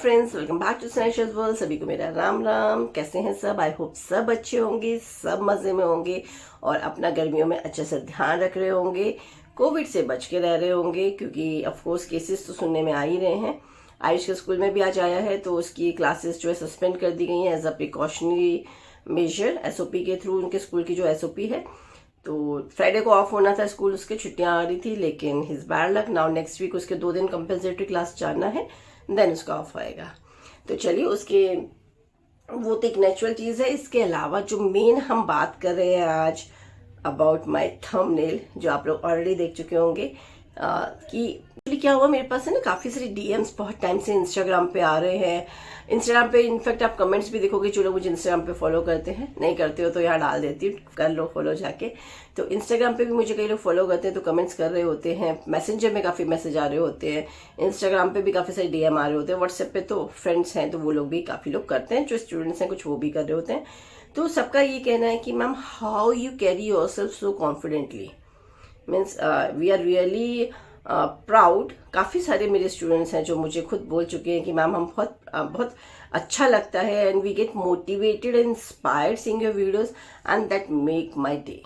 Friends, welcome back to Snashers world. सभी को मेरा राम राम। कैसे हैं सब? आई होप सब अच्छे होंगे, सब मज़े में होंगे और अपना गर्मियों में अच्छे से ध्यान रख रहे होंगे, कोविड से बच के रह रहे होंगे, क्योंकि ऑफकोर्स केसेस तो सुनने में आ ही रहे हैं। आयुष के स्कूल में भी आज आया है तो उसकी क्लासेस जो है सस्पेंड कर दी गई हैं as a precautionary measure, SOP के थ्रू। उनके स्कूल की जो एसओपी है, तो फ्राइडे को ऑफ होना था स्कूल, उसके छुट्टियां आ रही थी, लेकिन his bad luck now next week उसके 2 दिन कंपलसरी क्लास जाना है, देन उसका ऑफ आएगा। तो चलिए, उसके वो तो एक नेचुरल चीज़ है। इसके अलावा जो मेन हम बात कर रहे हैं आज अबाउट माई थंबनेल, जो आप लोग ऑलरेडी देख चुके होंगे, कि क्या हुआ, मेरे पास है ना काफ़ी सारी डीएम्स बहुत टाइम से इंस्टाग्राम पे आ रहे हैं। इंस्टाग्राम पे इनफैक्ट आप कमेंट्स भी देखोगे, जो लोग मुझे इंस्टाग्राम पे फॉलो करते हैं, नहीं करते हो तो यहाँ डाल देती हूँ, कर लो फॉलो जाके। तो इंस्टाग्राम पे भी मुझे कई लोग फॉलो करते हैं तो कमेंट्स कर रहे होते हैं, मैसेंजर में काफ़ी मैसेज आ रहे होते हैं, इंस्टाग्राम पे भी काफ़ी सारे डीएम आ रहे होते हैं, व्हाट्सएप पे तो फ्रेंड्स हैं तो वो लोग भी काफ़ी लोग करते हैं, जो स्टूडेंट्स हैं कुछ वो भी कर रहे होते हैं। तो सबका ये कहना है कि ma'am, how you carry yourself so confidently, means we are really proud. काफ़ी सारे मेरे स्टूडेंट्स हैं जो मुझे खुद बोल चुके हैं कि मैम हम बहुत अच्छा लगता है, and we get motivated and inspired seeing your videos and that make my day.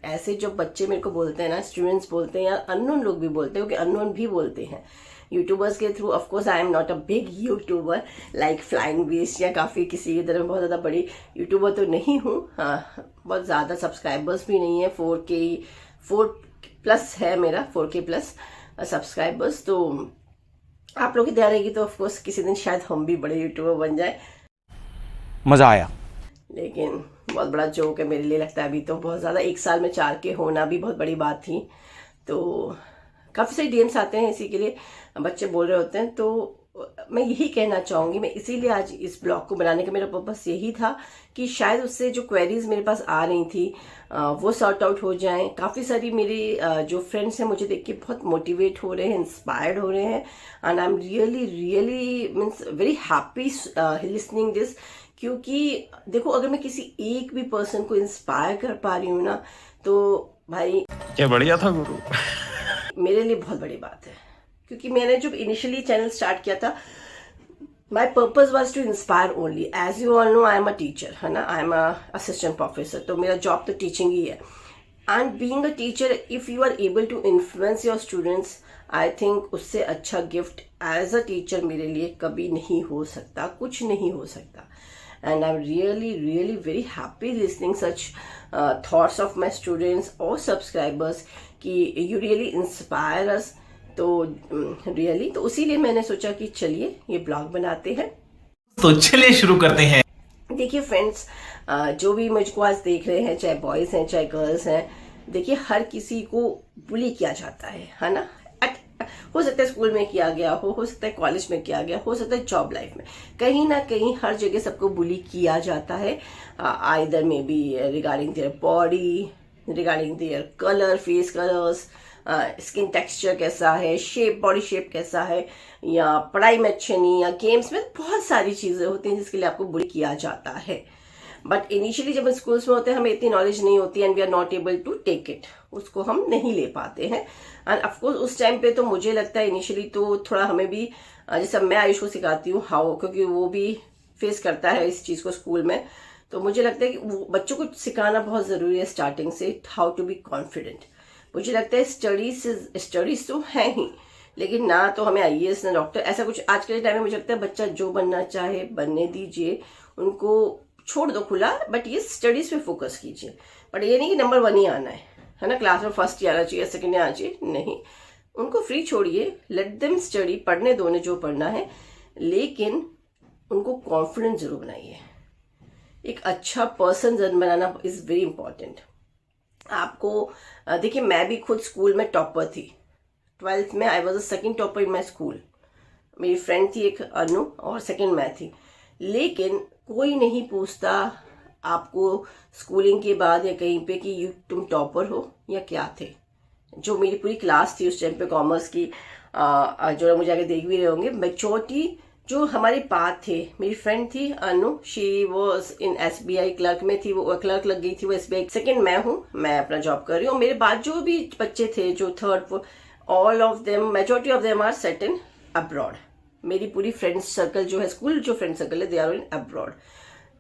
ऐसे जो बच्चे मेरे को बोलते हैं ना, स्टूडेंट्स बोलते हैं या अननोन लोग भी बोलते हैं, क्योंकि अननोन भी बोलते हैं यूट्यूबर्स के through. Of course I am not a big YouTuber like flying beast या काफ़ी किसी की तरह बहुत ज़्यादा बड़ी यूट्यूबर तो नहीं हूँ। हाँ, बहुत ज़्यादा सब्सक्राइबर्स भी नहीं है, 4+ है मेरा, 4K+ सब्सक्राइबर्स। तो आप लोग की ध्यान रहेगी तो ऑफकोर्स किसी दिन शायद हम भी बड़े यूट्यूबर बन जाए। मज़ा आया, लेकिन बहुत बड़ा जोक है मेरे लिए, लगता है अभी तो बहुत ज़्यादा 1 साल में 4K होना भी बहुत बड़ी बात थी। तो काफ़ी सारे डीएम्स आते हैं, इसी के लिए बच्चे बोल रहे होते हैं। तो मैं यही कहना चाहूँगी, मैं इसीलिए आज इस ब्लॉग को बनाने का मेरा पर्पस यही था कि शायद उससे जो क्वेरीज मेरे पास आ रही थी वो सॉर्ट आउट हो जाएं। काफ़ी सारी मेरे जो फ्रेंड्स हैं मुझे देख के बहुत मोटिवेट हो रहे हैं, इंस्पायर्ड हो रहे हैं, and I am really means very happy listening this. क्योंकि देखो, अगर मैं किसी एक भी पर्सन को इंस्पायर कर पा रही हूँ ना, तो भाई क्या बढ़िया था गुरु। मेरे लिए बहुत बड़ी बात है। क्योंकि मैंने जब इनिशियली चैनल स्टार्ट किया था, my purpose was to inspire only. As you all know, I am a teacher, है ना, I am a assistant professor, तो मेरा जॉब तो टीचिंग ही है। And being a teacher, if you are able to influence your students, I think उससे अच्छा gift as a teacher मेरे लिए कभी नहीं हो सकता, कुछ नहीं हो सकता। And I'm really very happy listening such thoughts of my students or subscribers कि you really inspire us। तो really तो उसीलिए मैंने सोचा कि चलिए ये ब्लॉग बनाते हैं। तो चलिए शुरू करते हैं। देखिए फ्रेंड्स, जो भी मुझको आज देख रहे हैं, चाहे बॉयज़ हैं चाहे गर्ल्स हैं, देखिए हर किसी को बुली किया जाता है ना। हो सकता है स्कूल में किया गया हो सकता है कॉलेज में किया गया, हो सकता है जॉब लाइफ में, कहीं ना कहीं हर जगह सबको बुली किया जाता है। Either may be regarding their body, regarding their colour, face colours, skin texture कैसा है, शेप, बॉडी शेप कैसा है, या पढ़ाई में अच्छे नहीं, या गेम्स में, बहुत सारी चीज़ें होती हैं जिसके लिए आपको बुली किया जाता है। बट इनिशियली जब हम स्कूल्स में होते हैं, हमें इतनी नॉलेज नहीं होती and we are not able to take it, उसको हम नहीं ले पाते हैं। एंड ऑफकोर्स उस टाइम पे तो मुझे लगता है इनिशियली तो थोड़ा हमें भी, जैसे मैं आयुष को सिखाती हूँ हाउ, क्योंकि वो भी फेस करता है इस चीज़ को स्कूल में, तो मुझे लगता है कि वो बच्चों को सिखाना बहुत ज़रूरी है स्टार्टिंग से, हाउ टू बी कॉन्फिडेंट। मुझे लगता है स्टडीज तो है ही, लेकिन ना तो हमें IAS ना डॉक्टर, ऐसा कुछ आज के टाइम में मुझे लगता है बच्चा जो बनना चाहे बनने दीजिए, उनको छोड़ दो खुला, बट ये स्टडीज पे फोकस कीजिए। बट ये नहीं कि नंबर 1 ही आना है ना, क्लास में फर्स्ट ही आना चाहिए, सेकंड ही आना चाहिए, नहीं, उनको फ्री छोड़िए, लेट देम स्टडी, पढ़ने दो उन्हें जो पढ़ना है, लेकिन उनको कॉन्फिडेंट जरूर बनाइए। एक अच्छा person banana is very important. आपको देखिए, मैं भी खुद स्कूल में टॉपर थी, 12th में I was a second topper in my school. मेरी फ्रेंड थी एक अनु, और सेकेंड मैं थी, लेकिन कोई नहीं पूछता आपको स्कूलिंग के बाद या कहीं पे कि तुम टॉपर हो या क्या थे। जो मेरी पूरी क्लास थी उस टाइम पे कॉमर्स की, जो मुझे आगे देख भी रहे होंगे, मेजॉरिटी जो हमारे पास थे, मेरी फ्रेंड थी Anu, she was in SBI clerk में थी, वो क्लर्क लग गई थी वो SBI। सेकेंड मैं हूँ, मैं अपना जॉब कर रही हूँ। मेरे बाद जो भी बच्चे थे जो 3rd 4th, all of them, majority of them are set in abroad. मेरी पूरी फ्रेंड्स सर्कल जो है, स्कूल जो फ्रेंड सर्कल है, दे आर इन अब्रॉड।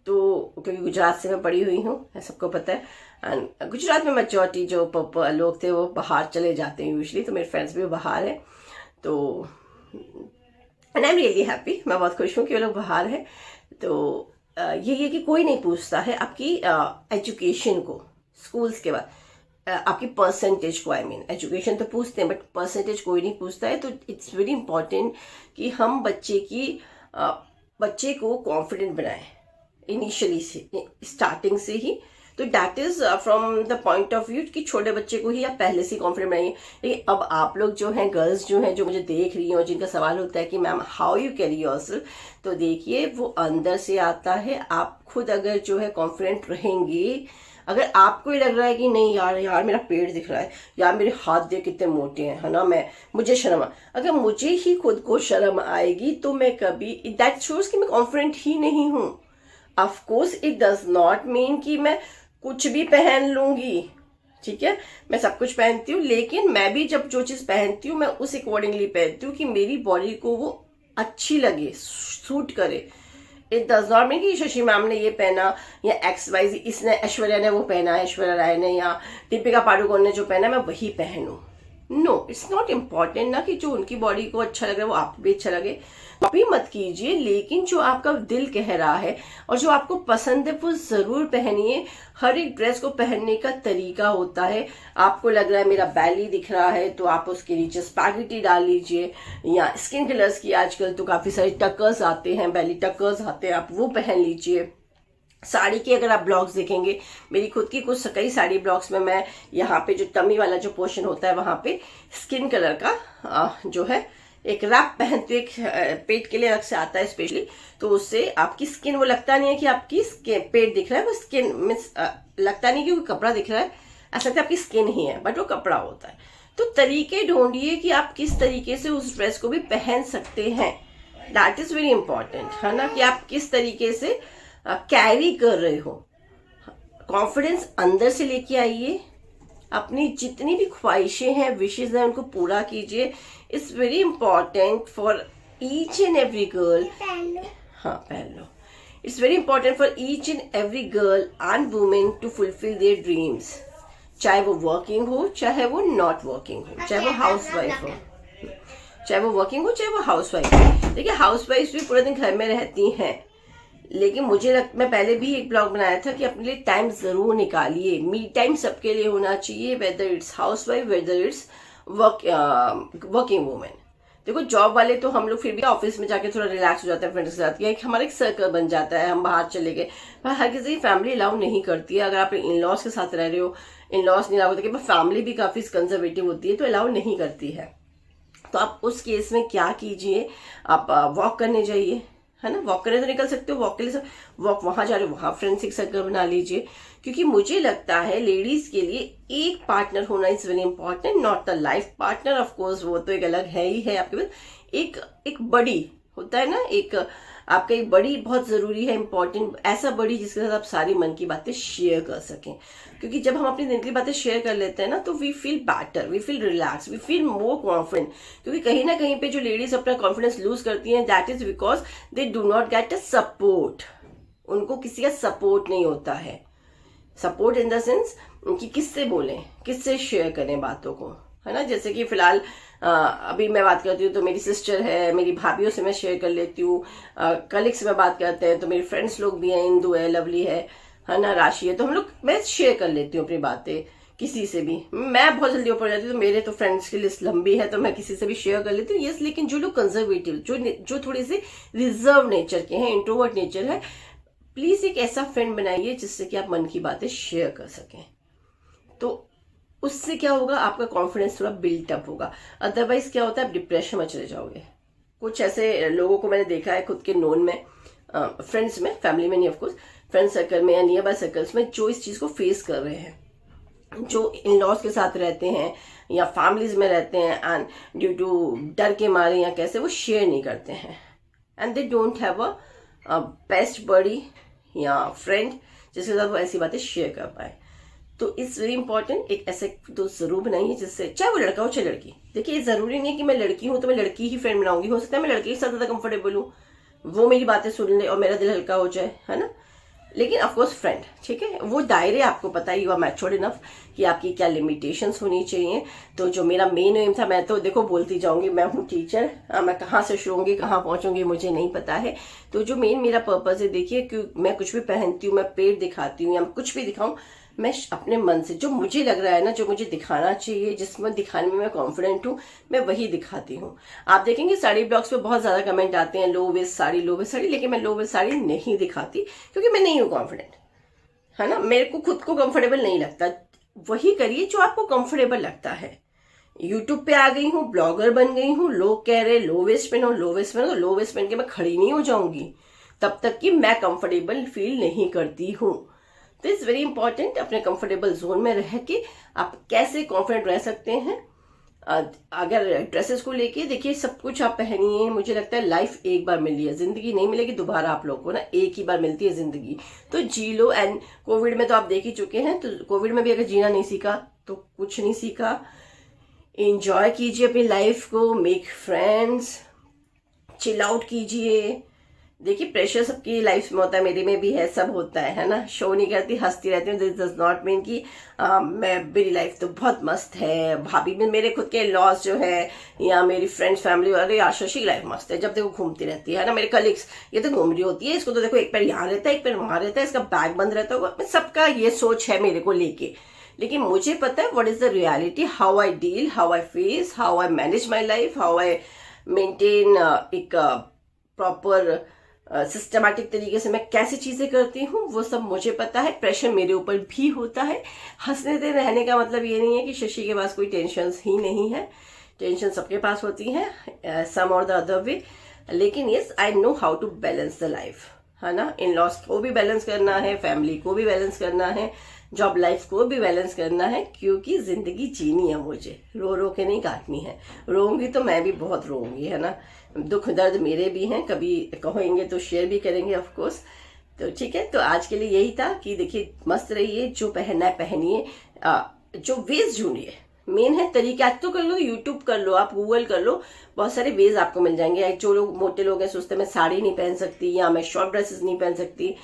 तो क्योंकि गुजरात से मैं पढ़ी हुई हूँ, सबको पता है। एंड गुजरात में मेजॉरिटी जो लोग थे वो बाहर चले जाते हैं यूजली, तो मेरे फ्रेंड्स भी बाहर हैं। तो and I am really happy, मैं बहुत खुश हूँ कि वो लोग बाहर हैं। तो ये कि कोई नहीं पूछता है आपकी एजुकेशन को स्कूल्स के बाद, आपकी परसेंटेज को, आई मीन एजुकेशन तो पूछते हैं बट परसेंटेज कोई नहीं पूछता है। तो इट्स वेरी इंपॉर्टेंट कि हम बच्चे को कॉन्फिडेंट बनाएं इनिशियली से, स्टार्टिंग से ही। तो that is from the point of view कि छोटे बच्चे को ही आप पहले से कॉन्फिडेंट बनाइए। लेकिन अब आप लोग जो हैं, गर्ल्स जो हैं, जो मुझे देख रही हैं और जिनका सवाल होता है कि ma'am how you carry yourself, तो देखिए वो अंदर से आता है। आप खुद अगर जो है कॉन्फिडेंट रहेंगे, अगर आपको ही लग रहा है कि नहीं यार मेरा पेट दिख रहा है, यार मेरे हाथ देख कितने मोटे हैं, है ना, मुझे शर्म अगर मुझे ही खुद को शर्म आएगी तो मैं कभी, दैट शोज कि मैं कॉन्फिडेंट ही नहीं हूँ। Of course it does not mean कि मैं कुछ भी पहन लूंगी, ठीक है, मैं सब कुछ पहनती हूँ, लेकिन मैं भी जब जो चीज पहनती हूँ मैं उस अकॉर्डिंगली पहनती हूँ कि मेरी बॉडी को वो अच्छी लगे, सूट करे। इट डज नॉट मीन कि शशि मैम ने ये पहना या XYZ, इसने, ऐश्वर्या ने वो पहना, ऐश्वर्या राय ने या दीपिका पादुकोण ने जो पहना मैं वही पहनूं। नो, इट्स नॉट इम्पॉर्टेंट ना कि जो उनकी बॉडी को अच्छा लग रहा है वो आपको भी अच्छा लगे, कॉपी मत कीजिए। लेकिन जो आपका दिल कह रहा है और जो आपको पसंद है वो जरूर पहनिए। हर एक ड्रेस को पहनने का तरीका होता है। आपको लग रहा है मेरा बैली दिख रहा है तो आप उसके नीचे स्पैगेटी डाल लीजिए, या स्किन कलर्स की आजकल तो काफी सारे टकर्स आते हैं, बैली टकर्स आते हैं, आप वो पहन लीजिए। साड़ी के अगर आप ब्लॉग्स देखेंगे, मेरी खुद की कुछ कई साड़ी ब्लॉग्स में मैं यहाँ पे जो टमी वाला जो पोर्शन होता है वहां पे स्किन कलर का जो है एक रैप पहनते, एक पेट के लिए अलग से आता है स्पेशली, तो उससे आपकी स्किन, वो लगता नहीं है कि आपकी पेट दिख रहा है, वो स्किन मीन्स लगता नहीं कि कोई कपड़ा दिख रहा है, ऐसा लगता है आपकी स्किन ही है, बट वो कपड़ा होता है। तो तरीके ढूंढिए कि आप किस तरीके से उस ड्रेस को भी पहन सकते हैं। दैट इज वेरी इंपॉर्टेंट, है ना, कि आप किस तरीके से कैरी कर रहे हो। कॉन्फिडेंस अंदर से लेके आइए, अपनी जितनी भी ख्वाहिशें हैं, विशेज हैं, उनको पूरा कीजिए। It's very important for each and every girl, हाँ पहन लो, it's very important for each and every girl and women to fulfil their dreams, चाहे वो वर्किंग हो चाहे वो नॉट वर्किंग हो, चाहे वो हाउस वाइफ हो, चाहे वो वर्किंग हो चाहे वो हाउस वाइफ हो। देखिए हाउस वाइफ भी पूरे दिन घर में रहती हैं, लेकिन मैं पहले भी एक ब्लॉग बनाया था कि अपने लिए टाइम जरूर निकालिए। मी टाइम सबके लिए होना चाहिए, whether it's house wife, whether it's working women. देखो जॉब वाले तो हम लोग फिर भी ऑफिस में जाके थोड़ा रिलैक्स हो जाते हैं, फ्रेंड्स के साथ, या हमारा एक सर्कल बन जाता है, हम बाहर चले गए। पर हर किसी की फैमिली अलाउ नहीं करती है। अगर आप इन लॉज के साथ रह रहे हो, इन लॉज नहीं अलाउ होते, फैमिली भी काफी कंजर्वेटिव होती है तो अलाउ नहीं करती है। तो आप उस केस में क्या कीजिए, आप वॉक करने जाइए, है ना, वॉक करने तो निकल सकते हो, वॉक के लिए वॉक वहां जा रहे हो वहां फ्रेंड्स एक सर्कल बना लीजिए। क्योंकि मुझे लगता है लेडीज के लिए एक पार्टनर होना is very important, not the life partner, of course वो तो एक अलग है ही है आपके पास। एक बड़ी होता है ना, एक आपका एक बड़ी बहुत जरूरी है, इंपॉर्टेंट, ऐसा बड़ी जिसके साथ आप सारी मन की बातें शेयर कर सकें। क्योंकि जब हम अपनी दिल की बातें शेयर कर लेते हैं ना तो we feel better, we feel relax, we feel more confident. क्योंकि कहीं ना कहीं पे जो लेडीज अपना कॉन्फिडेंस लूज करती हैं, that is because they do not get a support. उनको किसी का सपोर्ट नहीं होता है। सपोर्ट इन द सेंस कि किससे बोलें, किससे शेयर करें बातों को, है ना। जैसे कि फिलहाल अभी मैं बात करती हूँ तो मेरी सिस्टर है, मेरी भाभीयों से मैं शेयर कर लेती हूँ, कलीग्स में बात करते हैं तो मेरे फ्रेंड्स लोग भी हैं, इंदु है, लवली है ना, राशि है, तो हम लोग, मैं शेयर कर लेती हूँ अपनी बातें किसी से भी। मैं बहुत जल्दी ऊपर जाती हूँ तो मेरे तो फ्रेंड्स की लिस्ट लंबी है तो मैं किसी से भी शेयर कर लेती हूँ, यस। लेकिन जो लोग कंजर्वेटिव, जो थोड़े से रिजर्व नेचर के हैं, इंट्रोवर्ट नेचर है, प्लीज एक ऐसा फ्रेंड बनाइए जिससे कि आप मन की बातें शेयर कर सकें। तो उससे क्या होगा, आपका कॉन्फिडेंस थोड़ा बिल्टअप होगा। अदरवाइज क्या होता है, आप डिप्रेशन में चले जाओगे। कुछ ऐसे लोगों को मैंने देखा है खुद के नोन में, फ्रेंड्स में, फैमिली में नहीं ऑफकोर्स, फ्रेंड सर्कल में या नियर बाय सर्कल्स में, जो इस चीज को फेस कर रहे हैं, जो इन लॉज के साथ रहते हैं या फैमिलीज में रहते हैं, एंड ड्यू टू डर के मारे या कैसे वो शेयर नहीं करते हैं, and they don't have a best buddy या फ्रेंड जिसके साथ वो ऐसी बातें शेयर कर पाए। तो इट्स वेरी इंपॉर्टेंट, एक ऐसे दोस्त जरूर बनाइए जिससे, चाहे वो लड़का हो चाहे लड़की। देखिए जरूरी नहीं है कि मैं लड़की हूं तो मैं लड़की ही फ्रेंड बनाऊंगी, हो सकता है मैं लड़के के साथ ज्यादा कंफर्टेबल हूँ, वो मेरी बातें सुन ले और मेरा दिल हल्का हो जाए, है ना। लेकिन ऑफकोर्स फ्रेंड, ठीक है, वो दायरे आपको पता ही, यू आर मैच्योर्ड इनफ कि आपकी क्या लिमिटेशंस होनी चाहिए। तो जो मेरा मेन एम था, मैं तो देखो बोलती जाऊंगी, मैं हूँ टीचर, मैं कहाँ से शुरू होंगी कहाँ पहुंचूंगी मुझे नहीं पता है। तो जो मेन मेरा पर्पज है, देखिए कि मैं कुछ भी पहनती हूँ, मैं पेट दिखाती हूँ या कुछ भी दिखाऊं, मैं अपने मन से जो मुझे लग रहा है ना, जो मुझे दिखाना चाहिए, जिसमें दिखाने में मैं कॉन्फिडेंट हूँ, मैं वही दिखाती हूँ। आप देखेंगे साड़ी ब्लॉग्स पे बहुत ज्यादा कमेंट आते हैं low waist sari, low waist sari, लेकिन मैं लो वेस्ट साड़ी नहीं दिखाती क्योंकि मैं नहीं हूँ कॉन्फिडेंट, है ना। मेरे को खुद को कंफर्टेबल नहीं लगता। वही करिए जो आपको कंफर्टेबल लगता है। यूट्यूब पे आ गई हूँ, ब्लॉगर बन गई हूँ, लोग कह रहे लो वेस्ट पहनो, लो वेस्ट पहनो, तो लो वेस्ट पहन के मैं खड़ी नहीं हो जाऊंगी तब तक कि मैं कंफर्टेबल फील नहीं करती हूँ। तो इट्स वेरी इंपॉर्टेंट, अपने कंफर्टेबल जोन में रह के आप कैसे कॉन्फिडेंट रह सकते हैं। अगर ड्रेसेस को लेके देखिए, सब कुछ आप पहनिए, मुझे लगता है लाइफ एक बार मिली है, जिंदगी नहीं मिलेगी दोबारा आप लोगों को ना, एक ही बार मिलती है जिंदगी, तो जी लो। एंड कोविड में तो आप देख ही चुके हैं, तो कोविड में भी अगर जीना नहीं सीखा तो कुछ नहीं सीखा। एंजॉय कीजिए अपनी लाइफ को, मेक फ्रेंड्स, चिल आउट कीजिए। देखिए प्रेशर सबकी लाइफ में होता है, मेरे में भी है, सब होता है ना। शो नहीं करती, हंसती रहती हूँ। दिस डज नॉट मीन कि मेरी लाइफ तो बहुत मस्त है, भाभी में मेरे खुद के लॉस जो है या मेरी फ्रेंड्स फैमिली, अरे आशीष की लाइफ मस्त है, जब देखो घूमती रहती है ना। मेरे कलीग्स, ये तो घूम रही होती है, इसको तो देखो एक पैर यहाँ रहता है एक पैर वहां रहता है, इसका बैग बंद रहता होगा। सबका ये सोच है मेरे को लेके, लेकिन मुझे पता है what is the reality, how I deal, how I face, how I manage my life, how I maintain एक प्रॉपर सिस्टमैटिक तरीके से मैं कैसे चीजें करती हूँ, वो सब मुझे पता है। प्रेशर मेरे ऊपर भी होता है। हंसने दे रहने का मतलब ये नहीं है कि शशि के पास कोई टेंशन ही नहीं है, टेंशन सबके पास होती है, सम और द अदर वे। लेकिन yes, I know how to balance the life, है ना। इन लॉस को भी बैलेंस करना है, फैमिली को भी बैलेंस करना है, जॉब लाइफ को भी बैलेंस करना है, क्योंकि जिंदगी जीनी है मुझे, रो रो के नहीं काटनी है। रोऊंगी तो मैं भी बहुत रोऊंगी, है ना। दुख दर्द मेरे भी हैं, कभी कहेंगे तो शेयर भी करेंगे ऑफ कोर्स। तो ठीक है, तो आज के लिए यही था कि देखिए मस्त रहिए, जो पहनना है पहनिए, जो वेज ढूंढिए। मेन है तरीका, आज तो कर लो, यूट्यूब कर लो, आप गूगल कर लो, बहुत सारे वेज आपको मिल जाएंगे। जो लोग मोटे लोग हैं सोचते हैं मैं साड़ी नहीं पहन सकती या मैं शॉर्ट ड्रेसेस नहीं पहन सकती,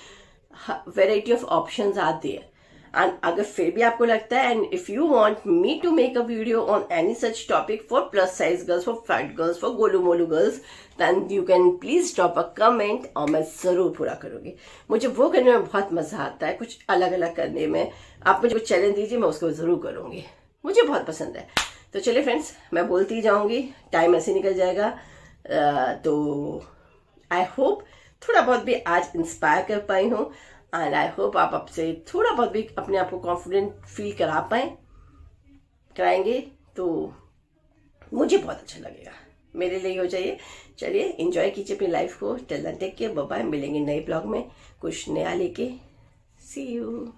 variety of options are there. And अगर फिर भी आपको लगता है, and if you want me to make a video on any such topic for plus size girls, for fat girls, for गोलू मोलू girls, then you can please drop a comment और मैं जरूर पूरा करूंगी। मुझे वो करने में बहुत मजा आता है, कुछ अलग अलग करने में। आप मुझे कुछ चैलेंज दीजिए, मैं उसको जरूर करूंगी, मुझे बहुत पसंद है। तो चलिए फ्रेंड्स, मैं बोलती ही जाऊंगी, टाइम ऐसे निकल जाएगा। तो आई होप थोड़ा बहुत भी आज इंस्पायर कर पाई हूँ, एंड आई होप आप आपसे थोड़ा बहुत भी अपने आप को कॉन्फिडेंट फील कराएंगे तो मुझे बहुत अच्छा लगेगा, मेरे लिए हो जाइए। चलिए एंजॉय कीजिए अपनी लाइफ को। Till then take care, bye bye. मिलेंगे नए ब्लॉग में कुछ नया लेके। See you.